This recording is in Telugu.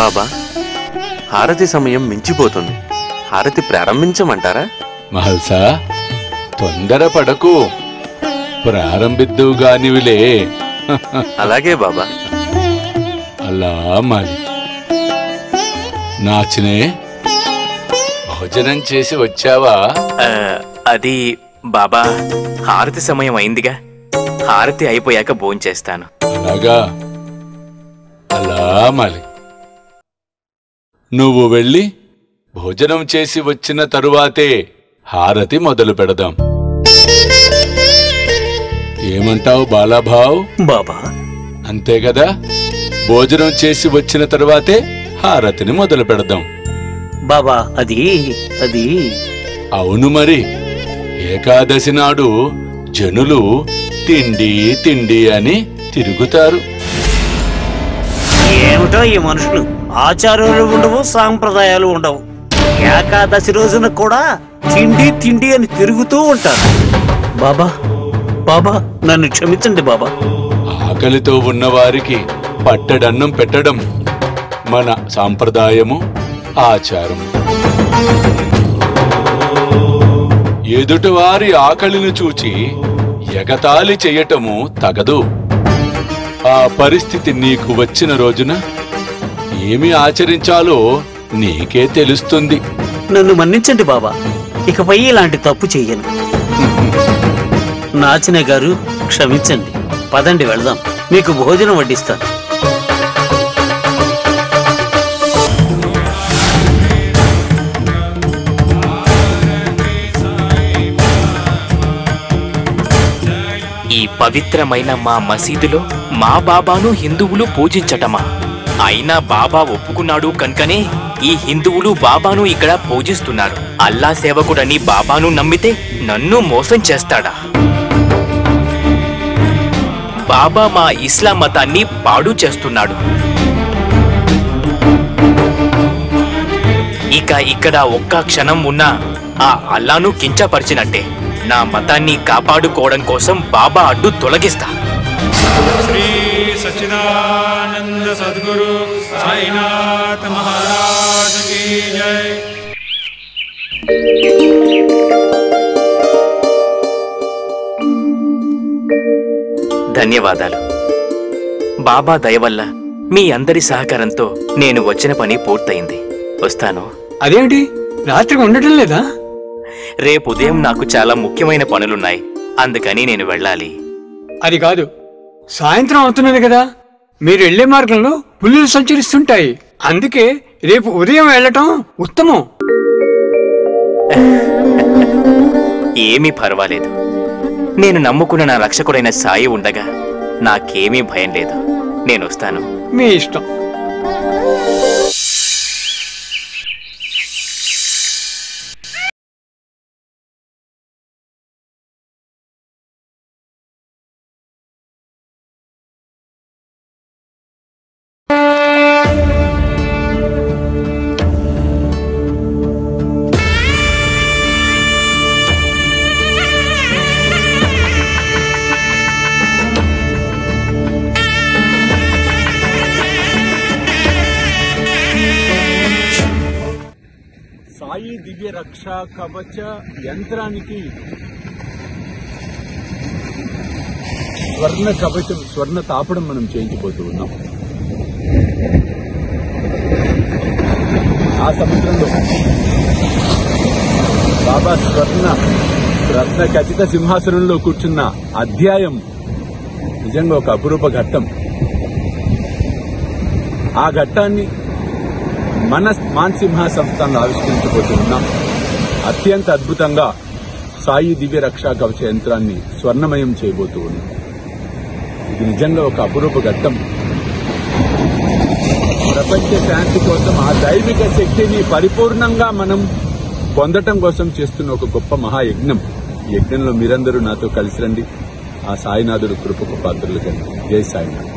బాబా, హారతి సమయం మించిపోతుంది. హారతి ప్రారంభించమంటారా? మహల్సా, తొందరపడకు, ప్రారంభిద్దువుగానివిలే. అలాగే బాబా. అలా మాలి. నాచినే, భోజనం చేసి వచ్చావా? అది బాబా, హారతి సమయం అయిందిగా, హారతి అయిపోయాక భోంచేస్తాను. అలాగా, అలా మాలి. నువ్వు వెళ్ళి భోజనం చేసి వచ్చిన తరువాతే హారతి మొదలు పెడదాం. ఏమంటావు బాలాభావ్? బాబా అంతే కదా, భోజనం చేసి వచ్చిన తరువాతే హారతిని మొదలు పెడదాం. బాబా అది అది అవును మరి, ఏకాదశి నాడు జనులు తిండి తిండి అని తిరుగుతారు. ఏమిటో ఈ మనుషులు, ఆచారాలు ఉండవు, సాంప్రదాయాలు ఉండవు. ఏకాదశి రోజున కూడా తిండి తిండి అని తిరుగుతూ ఉంటారు. బాబా బాబా, నన్ను క్షమించండి బాబా. ఆకలితో ఉన్నవారికి పట్టడన్నం పెట్టడం మన సాంప్రదాయము, ఆచారము. ఎదుటివారి ఆకలిని చూచి ఎగతాళి చెయ్యటము తగదు. ఆ పరిస్థితి నీకు వచ్చిన రోజున ఏమి ఆచరించాలో నీకే తెలుస్తుంది. నన్ను మన్నించండి బాబా, ఇకపై ఇలాంటి తప్పు చెయ్యను. నాచిన గారు క్షమించండి. పదండి వెళదాం, మీకు భోజనం వడ్డిస్తాను. ఈ పవిత్రమైన మా మసీదులో మా బాబాను హిందువులు పూజించటమా? అయినా బాబా ఒప్పుకున్నాడు కనుకనే ఈ హిందువులు బాబాను ఇక్కడ పూజిస్తున్నారు. అల్లా సేవకుడని బాబాను నమ్మితే నన్ను మోసం చేస్తాడా? బాబా మా ఇస్లాం మతాన్ని పాడు చేస్తున్నాడు. ఇక ఇక్కడ ఒక్క క్షణం ఉన్నా ఆ అల్లాను కించపరిచినట్టే. నా మతాన్ని కాపాడుకోవడం కోసం బాబా అడ్డు తొలగిస్తా. శ్రీ సచ్చిదానంద సద్గురు సాయినాథ్ మహారాజ్ కీ జై. ధన్యవాదాలు బాబా దయవల్ల మీ అందరి సహకారంతో నేను వచ్చిన పని పూర్తయింది. వస్తాను. అదేమిటి రాత్రికి ఉండటం లేదా? రేపు ఉదయం నాకు చాలా ముఖ్యమైన పనులున్నాయి, అందుకని నేను వెళ్ళాలి. అది కాదు, సాయంత్రం అవుతున్నది కదా, మీరు వెళ్లే మార్గంలో పులులు సంచరిస్తుంటాయి. అందుకే రేపు ఉదయం వెళ్ళటం ఉత్తమం. ఏమీ పర్వాలేదు, నేను నమ్ముకున్న నా రక్షకుడైన సాయి ఉండగా నాకేమీ భయం లేదు. నేను వస్తాను. మీ ఇష్టం. సాయి దివ్య రక్షా కవచ యంత్రానికి స్వర్ణ కవచం, స్వర్ణ తాపడం మనం చేయించబోతూ ఉన్నాం. ఆ సముద్రంలో బాబా రత్న ఖచ్చిత సింహాసనంలో కూర్చున్న అధ్యాయం నిజంగా ఒక అపురూప ఘట్టం. ఆ ఘట్టాన్ని మన మాన్సింహ సంస్థను ఆవిష్కరించబోతున్నాం. అత్యంత అద్భుతంగా సాయి దివ్య రక్షా కవచ యంత్రాన్ని స్వర్ణమయం చేయబోతూ ఉన్నాం. ఇది నిజంగా ఒక అపురూప ఘట్టం. ప్రపంచ శాంతి కోసం ఆ దైవిక శక్తిని పరిపూర్ణంగా మనం పొందటం కోసం చేస్తున్న ఒక గొప్ప మహాయజ్ఞం. ఈ యజ్ఞంలో మీరందరూ నాతో కలిసి రండి. ఆ సాయినాథుడు కృపకు పాత్రలు కండి. జై సాయినాథ్.